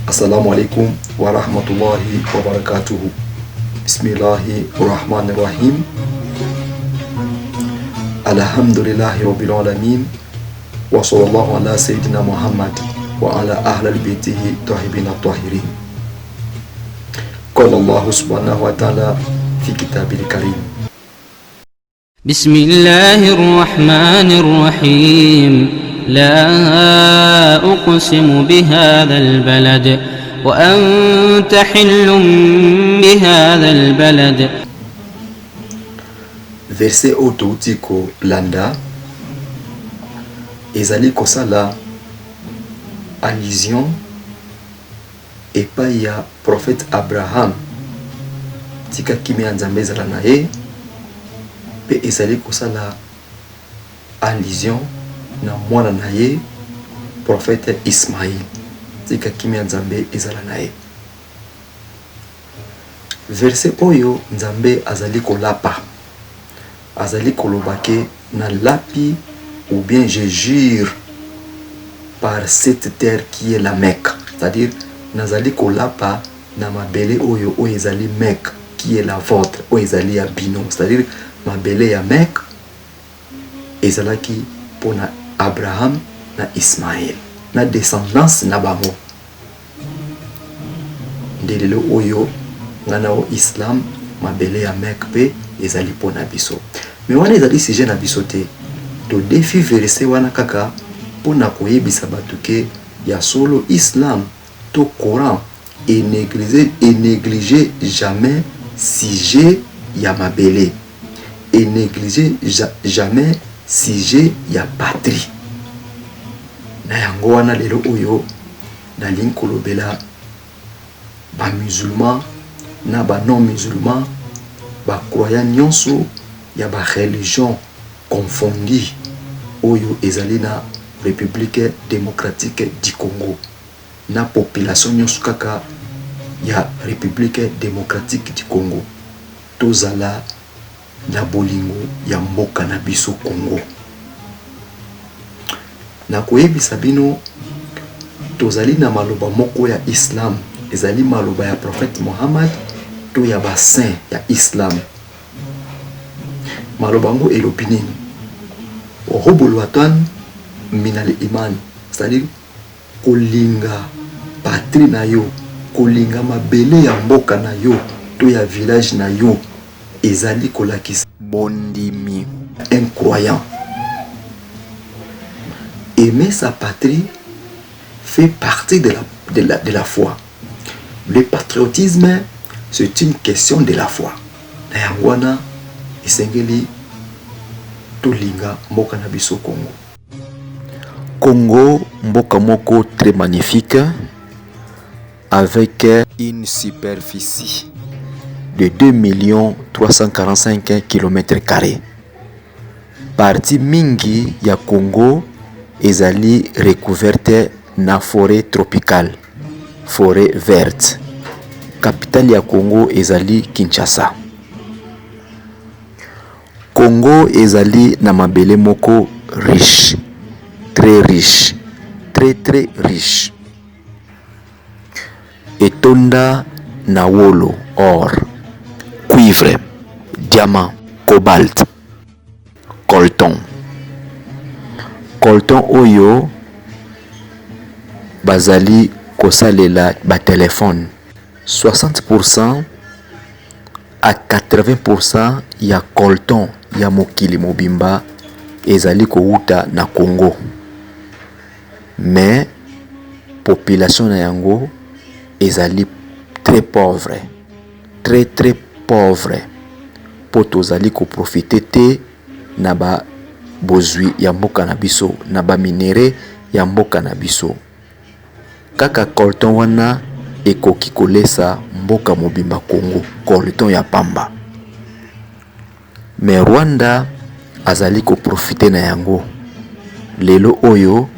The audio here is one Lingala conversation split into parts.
Assalamu alaikum wa rahmatullahi wa barakatuhu. Bismillahi rahmani rahim. Alhamdulillahi rabbil alamin. Wa sallallahu ala sayyidina Muhammad wa ala ahli baytihi tahibina tahirin. Qala Allah subhanahu wa ta'ala fi kitabil karim. Bismillahir rahmanir rahim. لا أقسم بهذا البلد وأنت حل بهذا البلد. Verset autotiko landa ezali kosala allusion epai ya prophète Abraham tika kimi ya Nzambe ezala na ye, pe ezali kosala allusion na mwana na ye prophète Ismaïl tika kimi ya Nzambe ezala na ye. Verset oyo Nzambe azali kolapa, azali kolobake na lapi ou bien je jure par cette terre qui est la Mecque, c'est-à-dire nazali kolapa na mabele oyo oyo ezali Mecque qui est la vôtre, oyo ezali ya bino, c'est-à-dire mabele ya Mecque ezalaki pona Abraham na Ismaël na descendance na bango. Ndelelo oyo ngana o Islam mabele ya Mecque pe ezali pona biso. Mais wana ezali sujet na biso te. To défi verset wana kaka pona koyebisa batuke ya solo Islam to Coran et négliger jamais sujet ya mabele et négliger jamais sujet ya patrie. Na yango wana lelo oyo na linkolobela ba musulman na ba non musulman ba croyant nyonso ya ba religion confondue oyo ezali na République démocratique du Congo na population nyonso kaka ya République démocratique du Congo tozala na bolingo ya mboka na biso Congo. Na koyebisa bino tozali na maloba moko ya Islam ezali maloba ya prophète Muhammad to ya ba saint ya Islam. Maloba ngo elobi nini? Ohobolwatan minal iman, c'est-à-dire kolinga patrie na yo, kolinga mabele ya mboka na yo to ya village na yo ezali kolakisa bondimi. Un croyant aimer sa patrie fait partie de la foi. Le patriotisme, c'est une question de la foi. Na yangwana esengeli tolinga mboka na biso Congo. Congo, mboka moko très magnifique avec une superficie de 2 345 km². Partie mingi ya Congo ezali recouverte na forêt tropicale, forêt verte. Capitale ya Congo ezali Kinshasa. Congo ezali na mabele moko riche, très riche, très riche. Etonda na wolo, or, cuivre, diamant, cobalt, coltan. Coltan oyo bazali kosalela ba téléphone. 60% à 80% ya coltan ya mokili mobimba ezali kouta na Congo. Mais population na yango ezali très pauvre, très pauvre. Poto zali ko profiter te na ba bozwi ya mboka na biso, na ba minere ya mboka na biso. Kaka coltan wana ekoki kolesa mboka mobimba Congo, coltan ya pamba. Mais Rwanda azali ko profiter na yango. Lelo oyo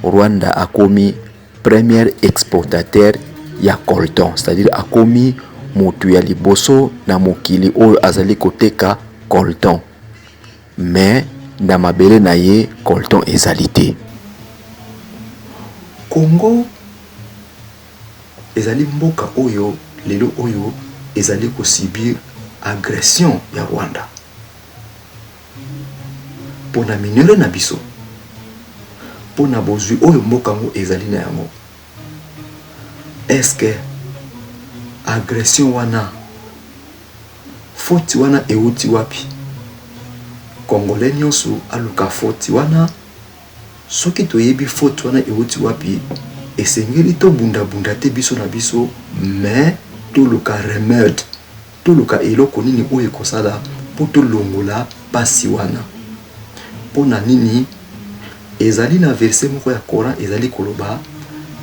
Rwanda akomi premier exportateur ya coltan, c'est-à-dire akomi motu ya liboso na mokili oyo azali koteka coltan. Mais na mabele na ye coltan ezali te. Congo ezali mboka oyo lelo oyo ezali ko subir agression ya Rwanda pona minere na biso pona bozwi oyo mboka ngo ezali na yango. Est-ce que agression wana faute wana euti wapi? Congolais nyonso aluka faute wana, soki toyebi faute wana euti wapi esengeli to bunda te biso na biso, mais toluka remède, toluka eloko nini oyo ekosala po tolongola pasi wana. Pona nini ezali na verset moko ya Coran ezali koloba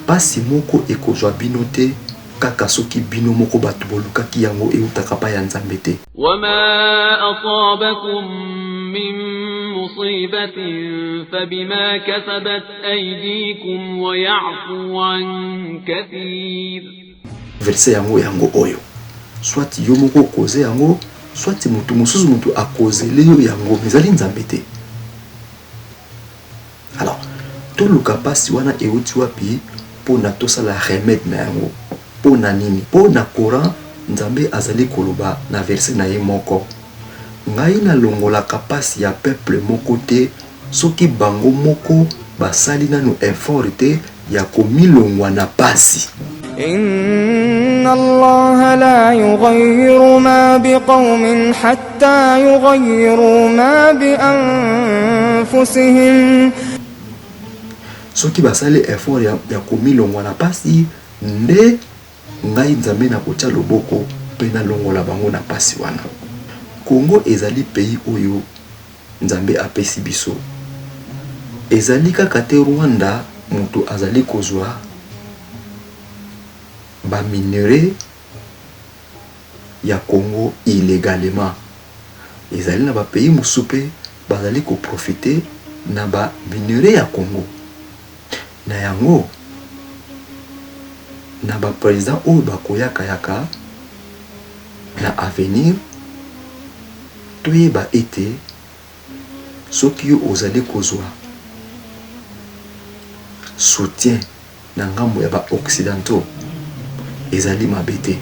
pasi moko ekozwa bino te kaka soki bino moko bato bolukaki yango eutaka pa ya Nzambe te. Wama asabakum min musibatin fabima kasabat aydikum wa ya'fu an kathir. Verset yango oyo soit yo moko koze yango, soit mutu mususu mutu akoze leyo yango ezali Nzambe te. Alors toluka pasi wana euti wapi pona tosala remède na yango. Pona nini? Pona Coran Nzambe azali koloba na verset na ye moko, ngai na longola kapasi ya peuple moko te soki bango moko basali nanu effort te ya komilongwa na pasi. Inna Allah la yughayyiru ma biqawmin hatta yughayyiru ma bi anfusihim. Soki basali effort ya komilongwa na pasi nde ngai Nzambe na kotia loboko pe na longola bango na pasi wana. Congo ezali pays oyo Nzambe apesi biso. Ezali kaka te Rwanda mutu azali kozwa ba minere ya Congo illégalement. Ezali na ba pays musupe bazali ko profiter na ba minere ya Congo. Na yango na ba président oyo bakoyaka yaka na avenir toyeba ete soki yo ozali kozwa soutien na ngambo ya ba occidentaux ezali mabe te.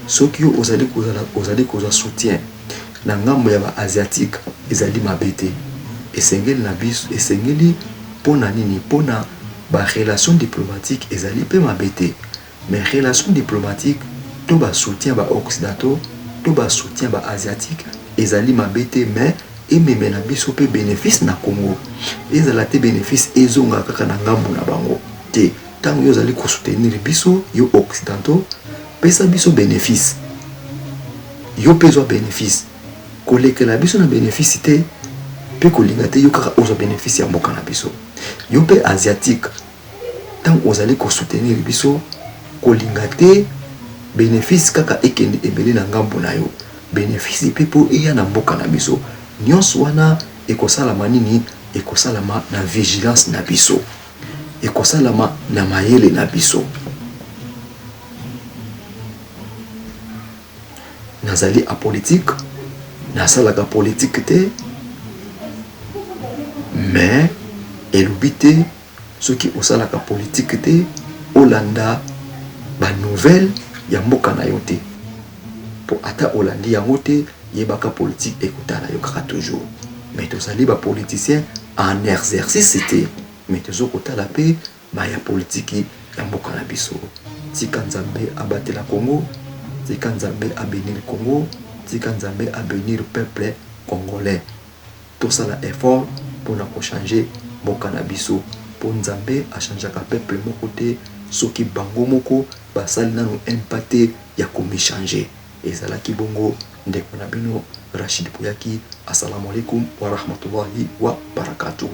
Soki yo ozali kozwa soutien na ngambo ya ba asiatique ezali mabe te. Esengeli na biso esengeli pona nini? Pona ba relation diplomatique ezali pe mabe te. Mais relation diplomatique to ba soutien ba occidentaux to ba soutien ba asiatique ezali mabe te, mais ememe na biso pe bénéfice na Congo. Ezala te bénéfice ezonga kaka na ngambo na bango te. Tango yo zali ko soutenir biso yo occidentaux pesa biso bénéfice, yo pezo bénéfice kolekela biso na bénéfice te pe kolinga te yo kaka ozo bénéfice ya mboka na biso. Yo pe asiatique tango ozali ko soutenir biso kolinga te bénéfice kaka ekende ebele na ngambo na yo, bénéfice pe po eya na mboka na biso. Nyonso wana ekosalama nini? Ekosalama na vigilance na biso, ekosalama na mayele na biso. Nazali apolitique, nasalaka politique te, mais elobi te soki osalaka politique te olanda ba nouvelle ya mboka na yo te. Po ata olandi yango te yebaka politique ekutala yo kaka toujours. Mais tozali ba politicien en exercice te, mais tozokotala pe ba ya politique ya mboka na biso. Tika Nzambe abatela Congo, tika Nzambe abénir Congo, tika Nzambe abénir peuple congolais. Tosala effort pour na ko changer mboka na biso. Po Nzambe a changer ka peuple moko te soki bango moko basali nanu empate ya komi changer. Ezalaki bongo ndeko na bino Rachid Bouyaki. Assalamu alaikum wa rahmatullahi wa barakatuh.